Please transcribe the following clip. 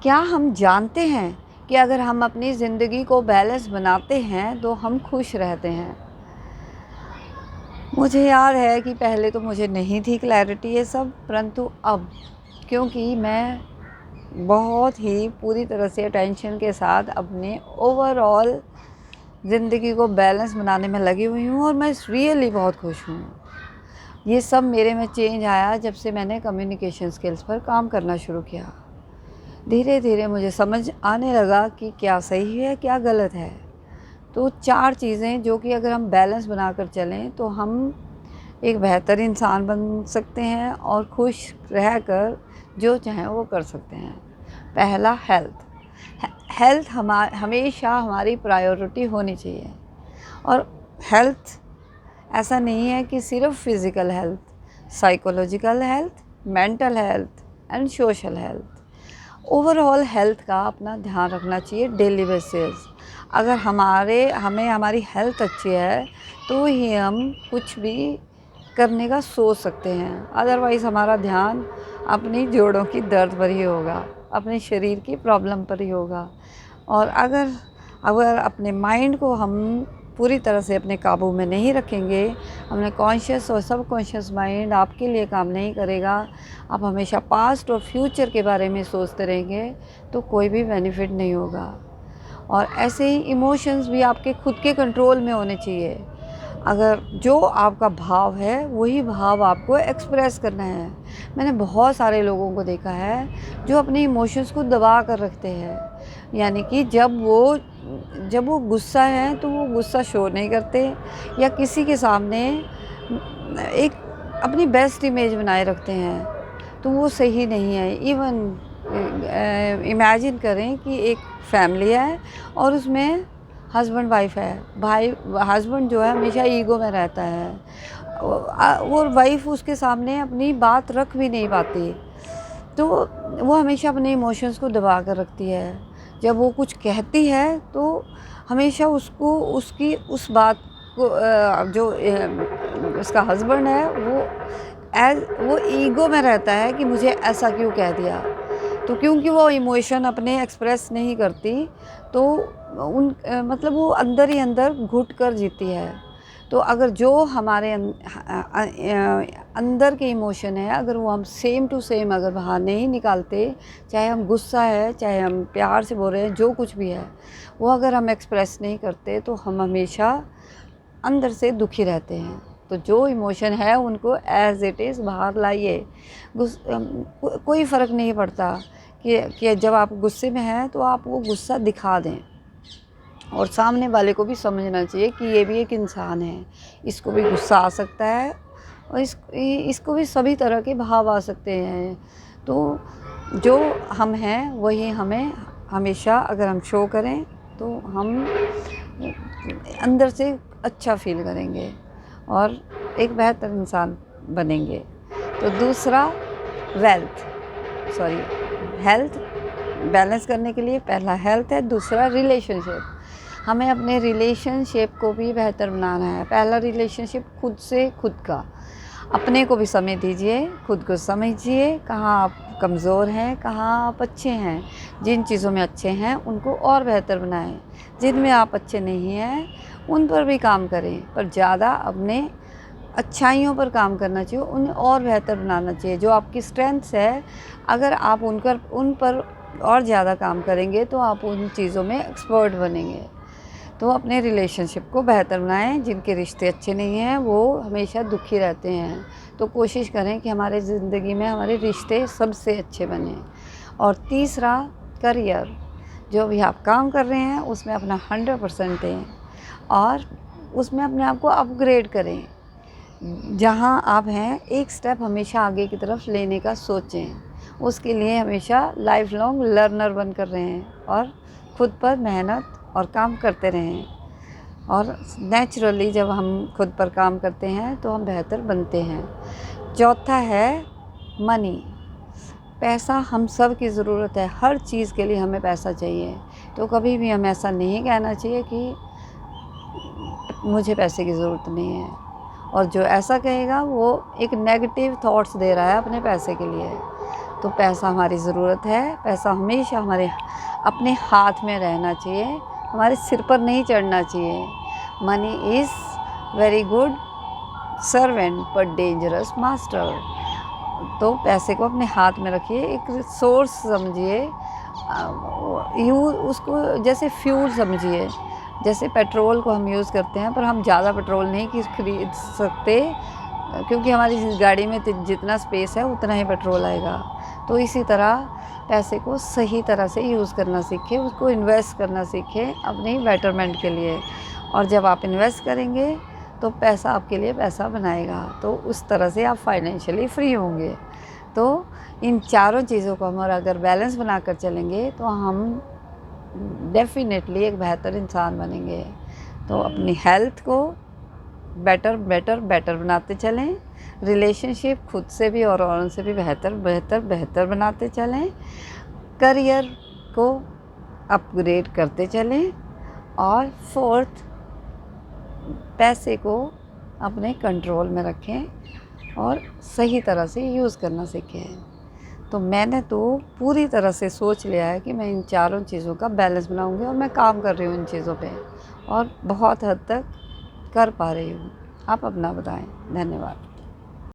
क्या हम जानते हैं कि अगर हम अपनी ज़िंदगी को बैलेंस बनाते हैं तो हम खुश रहते हैं? मुझे याद है कि पहले तो मुझे नहीं थी क्लैरिटी ये सब, परंतु अब क्योंकि मैं बहुत ही पूरी तरह से अटेंशन के साथ अपने ओवरऑल ज़िंदगी को बैलेंस बनाने में लगी हुई हूँ और मैं रियली बहुत खुश हूँ। ये सब मेरे में चेंज आया जब से मैंने कम्युनिकेशन स्किल्स पर काम करना शुरू किया। धीरे धीरे मुझे समझ आने लगा कि क्या सही है, क्या गलत है। तो 4 चीज़ें जो कि अगर हम बैलेंस बनाकर चलें तो हम एक बेहतर इंसान बन सकते हैं और खुश रहकर जो चाहें वो कर सकते हैं। पहला हेल्थ हमेशा हमारी प्रायोरिटी होनी चाहिए। और हेल्थ ऐसा नहीं है कि सिर्फ physical health, psychological health, mental health and social health, overall health का अपना ध्यान रखना चाहिए डेली बेसिस। अगर हमें हमारी हेल्थ अच्छी है तो ही हम कुछ भी करने का सोच सकते हैं, अदरवाइज़ हमारा ध्यान अपनी जोड़ों की दर्द पर ही होगा, अपने शरीर की प्रॉब्लम पर ही होगा। और अगर अगर अपने माइंड को हम पूरी तरह से अपने काबू में नहीं रखेंगे, अपने कॉन्शियस और सबकॉन्शियस माइंड आपके लिए काम नहीं करेगा, आप हमेशा पास्ट और फ्यूचर के बारे में सोचते रहेंगे तो कोई भी बेनिफिट नहीं होगा। और ऐसे ही इमोशंस भी आपके खुद के कंट्रोल में होने चाहिए। अगर जो आपका भाव है वही भाव आपको एक्सप्रेस करना है। मैंने बहुत सारे लोगों को देखा है जो अपने इमोशंस को दबा कर रखते हैं, यानी कि जब वो गुस्सा है तो वो गुस्सा शो नहीं करते या किसी के सामने एक अपनी बेस्ट इमेज बनाए रखते हैं, तो वो सही नहीं है। इवन इमेजिन करें कि एक फैमिली है और उसमें हस्बैंड वाइफ है। भाई हस्बैंड जो है हमेशा ईगो में रहता है और वाइफ उसके सामने अपनी बात रख भी नहीं पाती, तो वो हमेशा अपने इमोशंस को दबा कर रखती है। जब वो कुछ कहती है तो हमेशा उसको उसकी उस बात को जो उसका हस्बैंड है वो ईगो में रहता है कि मुझे ऐसा क्यों कह दिया। तो क्योंकि वो इमोशन अपने एक्सप्रेस नहीं करती तो मतलब वो अंदर ही अंदर घुट कर जीती है। तो अगर जो हमारे अंदर के इमोशन है, अगर वो हम सेम टू सेम अगर बाहर नहीं निकालते, चाहे हम गुस्सा है, चाहे हम प्यार से बोल रहे हैं, जो कुछ भी है, वो अगर हम एक्सप्रेस नहीं करते तो हम हमेशा अंदर से दुखी रहते हैं। तो जो इमोशन है उनको एज इट इज़ बाहर लाइए। कोई फ़र्क नहीं पड़ता कि जब आप गुस्से में हैं तो आप वो गुस्सा दिखा दें, और सामने वाले को भी समझना चाहिए कि ये भी एक इंसान है, इसको भी गुस्सा आ सकता है और इसको भी सभी तरह के भाव आ सकते हैं। तो जो हम हैं वही हमें हमेशा अगर हम शो करें तो हम अंदर से अच्छा फील करेंगे और एक बेहतर इंसान बनेंगे। तो दूसरा हेल्थ बैलेंस करने के लिए पहला हेल्थ है, दूसरा रिलेशनशिप। हमें अपने रिलेशनशिप को भी बेहतर बनाना है। पहला रिलेशनशिप खुद से खुद का। अपने को भी समय दीजिए, खुद को समझिए, कहाँ आप कमज़ोर हैं, कहाँ आप अच्छे हैं। जिन चीज़ों में अच्छे हैं उनको और बेहतर बनाएं, जिनमें आप अच्छे नहीं हैं उन पर भी काम करें, पर ज़्यादा अपने अच्छाइयों पर काम करना चाहिए, उन्हें और बेहतर बनाना चाहिए। जो आपकी स्ट्रेंथ्स है, अगर आप उन पर और ज़्यादा काम करेंगे तो आप उन चीज़ों में एक्सपर्ट बनेंगे। तो अपने रिलेशनशिप को बेहतर बनाएं। जिनके रिश्ते अच्छे नहीं हैं वो हमेशा दुखी रहते हैं, तो कोशिश करें कि हमारे ज़िंदगी में हमारे रिश्ते सबसे अच्छे बने। और तीसरा करियर, जो भी आप काम कर रहे हैं उसमें अपना 100% दें और उसमें अपने आप को अपग्रेड करें। जहाँ आप हैं एक स्टेप हमेशा आगे की तरफ लेने का सोचें। उसके लिए हमेशा लाइफ लॉन्ग लर्नर बन कर रहें और खुद पर मेहनत और काम करते रहें। और नेचुरली जब हम खुद पर काम करते हैं तो हम बेहतर बनते हैं। चौथा है मनी। पैसा हम सब की ज़रूरत है, हर चीज़ के लिए हमें पैसा चाहिए। तो कभी भी हमें ऐसा नहीं कहना चाहिए कि मुझे पैसे की ज़रूरत नहीं है, और जो ऐसा कहेगा वो एक नेगेटिव थॉट्स दे रहा है अपने पैसे के लिए। तो पैसा हमारी ज़रूरत है। पैसा हमेशा हमारे अपने हाथ में रहना चाहिए, हमारे सिर पर नहीं चढ़ना चाहिए। Money is very good servant but dangerous master. तो पैसे को अपने हाथ में रखिए, एक सोर्स समझिए, उसको जैसे फ्यूल समझिए। जैसे पेट्रोल को हम यूज़ करते हैं, पर हम ज़्यादा पेट्रोल नहीं खरीद सकते, क्योंकि हमारी गाड़ी में जितना स्पेस है उतना ही पेट्रोल आएगा। तो इसी तरह पैसे को सही तरह से यूज़ करना सीखें, उसको इन्वेस्ट करना सीखें अपनी बेटरमेंट के लिए। और जब आप इन्वेस्ट करेंगे तो पैसा आपके लिए पैसा बनाएगा, तो उस तरह से आप फाइनेंशियली फ्री होंगे। तो इन चारों चीज़ों को हम अगर बैलेंस बनाकर चलेंगे तो हम डेफिनेटली एक बेहतर इंसान बनेंगे। तो अपनी हेल्थ को बेटर बेटर बेटर बनाते चलें, रिलेशनशिप खुद से भी और औरों से भी बेहतर बेहतर बेहतर बनाते चलें, करियर को अपग्रेड करते चलें, और फोर्थ, पैसे को अपने कंट्रोल में रखें और सही तरह से यूज़ करना सीखें। तो मैंने तो पूरी तरह से सोच लिया है कि मैं इन चारों चीज़ों का बैलेंस बनाऊंगी, और मैं काम कर रही हूँ इन चीज़ों पे, और बहुत हद तक कर पा रही हूँ। आप अपना बताएं। धन्यवाद।